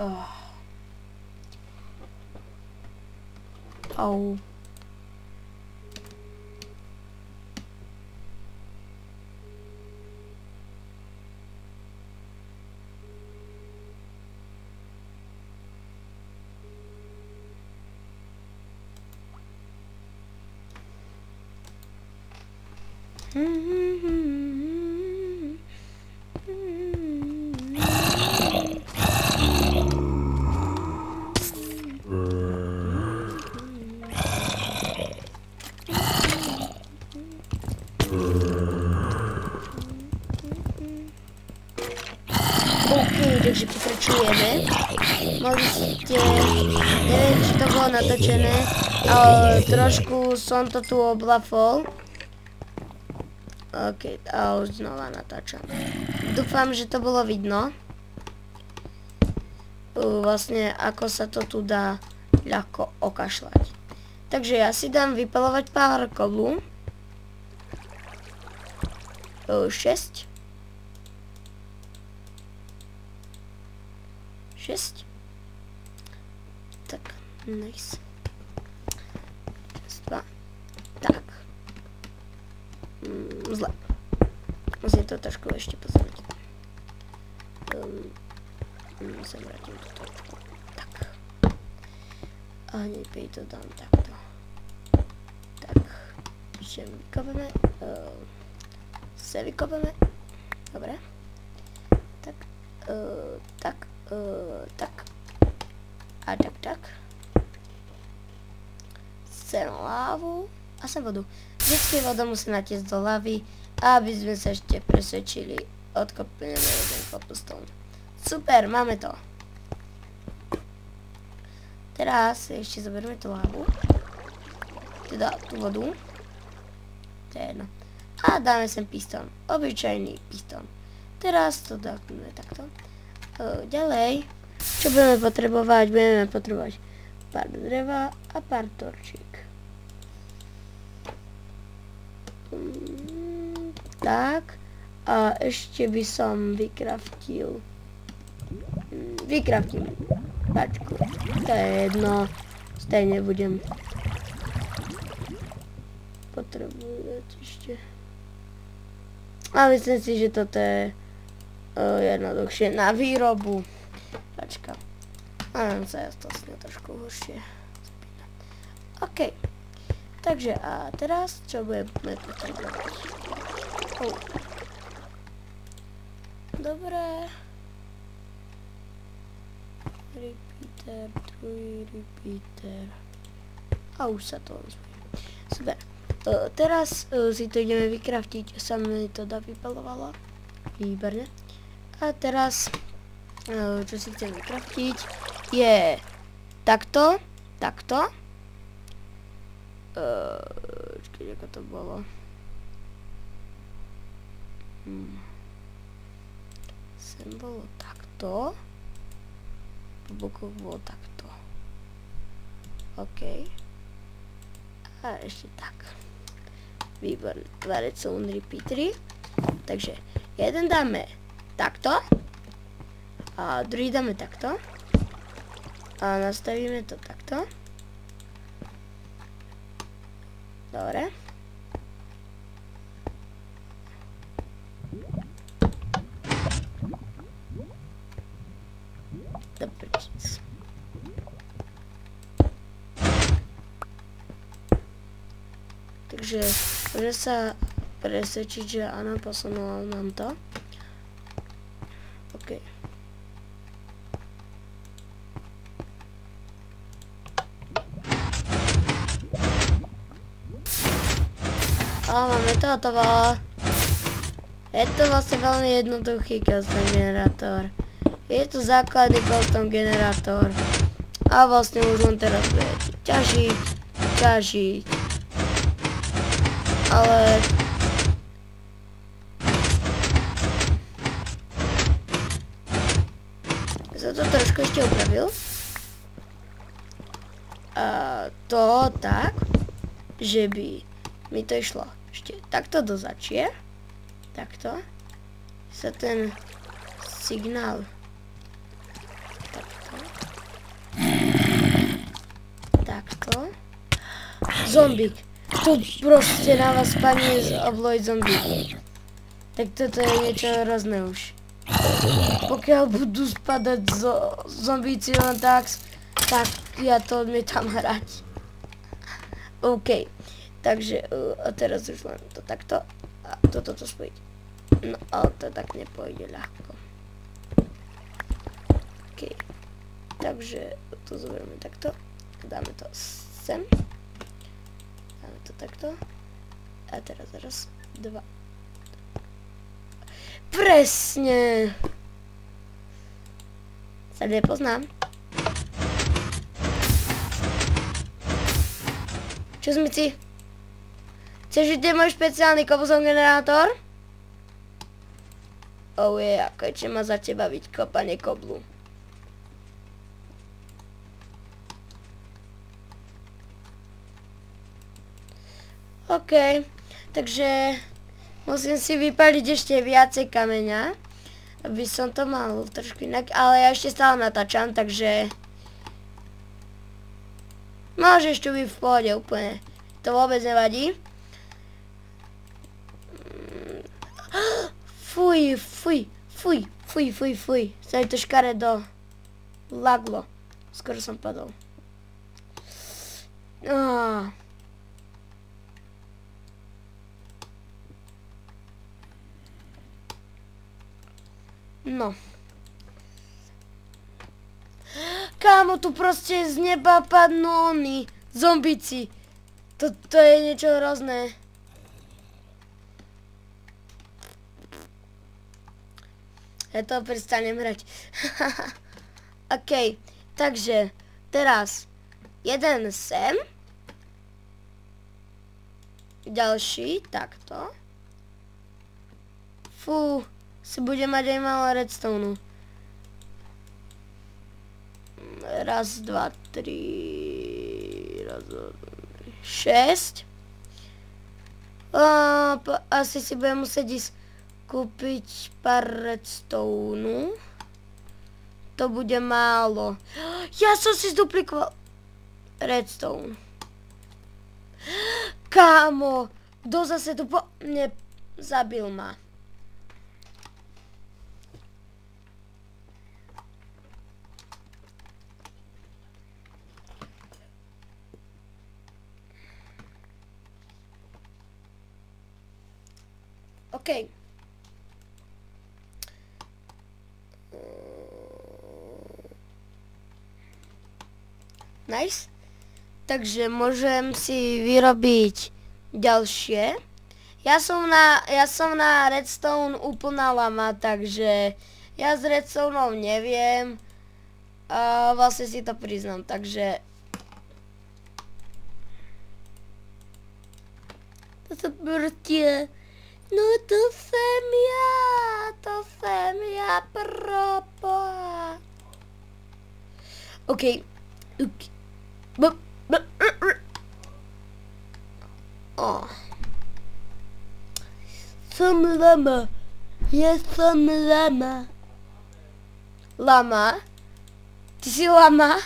Au. Takže pokračujeme. Mali ste, neviem, či to bolo natočené, ale trošku som to tu oblafol. OK, a už znova natáčam. Dúfam, že to bolo vidno. Vlastne, ako sa to tu dá ľahko okašľať. Takže ja si dám vypalovať pár koblu. 6. 6. Tak, nice. 2. Tak. Zle. Musím to trošku ešte pozrieť. Sa vrátim do toho. Tak. A hneď to dám takto. Tak. Ešte vykopeme. Vykopeme. Dobre. Tak. Tak. Tak. A tak. Sem lávu. A sem vodu. Vždycky voda musí natiesť do lavy, aby sme sa ešte presvedčili. Odkopneme jeden cobblestone. Super, máme to. Teraz ešte zoberieme tú lávu. Teda tú vodu. To je jedno. A dáme sem pistón. Obyčajný pistón. Teraz to dáme takto. Ďalej. Čo budeme potrebovať? Budeme potrebovať pár dreva a pár torčík. Tak. A ešte by som vykraftím pačku. To je jedno. Stejne budem potrebovať ešte. A myslím si, že toto je jednoduchšie na výrobu. Pačka. A nám sa jasne trošku horšie spínať. OK. Takže a teraz čo budeme potrebovať? Dobre. Repeater, repeater. A už sa to ozvie. Super. Teraz si to ideme vykraftiť. Sa mi to vypalovalo. Výborne. A teraz, čo si chcem vykraftiť, je takto. Takto. Počkej, ako to bolo. Sem bolo takto. Po boku bolo takto. OK. A ešte tak. Výborné. Tvárec sú repeatery. Takže jeden dáme takto. A druhý dáme takto. A nastavíme to takto. Dobre. Dobre. Takže môžeme sa presvedčiť, že áno, posunulo nám to. OK. A máme to hotovo. Je to vlastne veľmi jednoduchý custom generátor. Je to základný custom generátor. A vlastne už on teraz bude ťažiť. Ale som to trošku ešte upravil. A to tak, že by mi to išlo ešte takto do začie. Takto sa ten signál takto takto. Zombík. Tu proste na vás spadne oblojiť zombík. Tak toto je niečo hrozné už. Pokiaľ budú spadať zombíci len tak ja to odmietam hrať. OK. Takže a teraz už len to takto a toto spojiť. No ale to tak nepôjde ľahko. OK. Takže to zoberieme takto. Dáme to sem. Dáme to takto. A teraz raz, dva. Presne. Sa nepoznám. Čo zmici? Chceš vidieť môj špeciálny kobuzov generátor? Oh yeah, keďže má za teba byť kopanie koblu. OK, takže musím si vypaliť ešte viacej kameňa, aby som to mal trošku inak, ale ja ešte stále natáčam, takže môžeš tu byť v pohode úplne, to vôbec nevadí. Fuj, sa mi to škaredo laglo, skoro som padol. No. Kámo, tu proste z neba padnú oni, zombíci. To je niečo hrozné. Ja to prestanem hrať. OK, takže teraz jeden sem. Ďalší, takto. Fú. Si bude mať aj malo redstone. Raz, dva, tri. Raz, dva, tri. 6. Asi si budem musieť ísť kúpiť pár redstone. To bude málo. Ja som si zduplikoval redstone. Kámo, kto zase tu zabil ma. OK. Nice. Takže môžem si vyrobiť ďalšie. Ja som na redstone úplná lama, takže ja s redstoneom neviem. A vlastne si to priznám, takže toto proste. No to jsem já, proboha. OK. Som lama. Ja som lama. Lama? Ty si lama?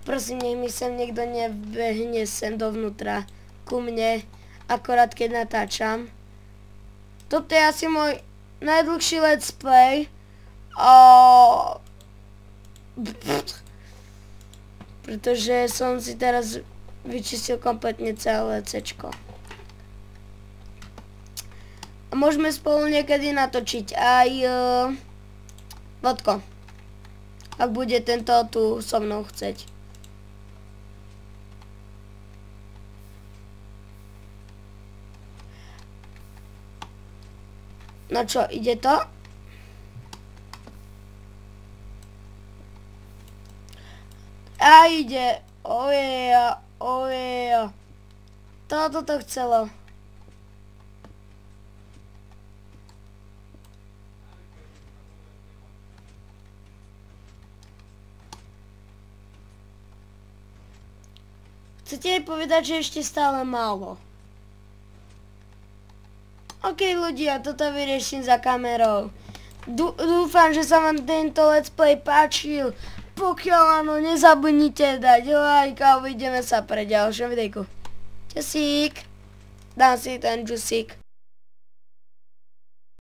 Prosím, nech mi sem niekto nebehne sem dovnútra ku mne. Akorát keď natáčam. Toto je asi môj najdlhší let's play. Pretože som si teraz vyčistil kompletne celé C-čko. A môžeme spolu niekedy natočiť aj vodko. Ak bude tento tu so mnou chceť. No čo, ide to? A ide. Ojeja. Toto to chcelo. Chcete jej povedať, že ešte stále málo? OK ľudia, toto vyrieším za kamerou. Dúfam, že sa vám tento let's play páčil Pokiaľ áno, nezabudnite dať like a uvidíme sa pre ďalšom videjku. Čusík. Dám si ten džusík.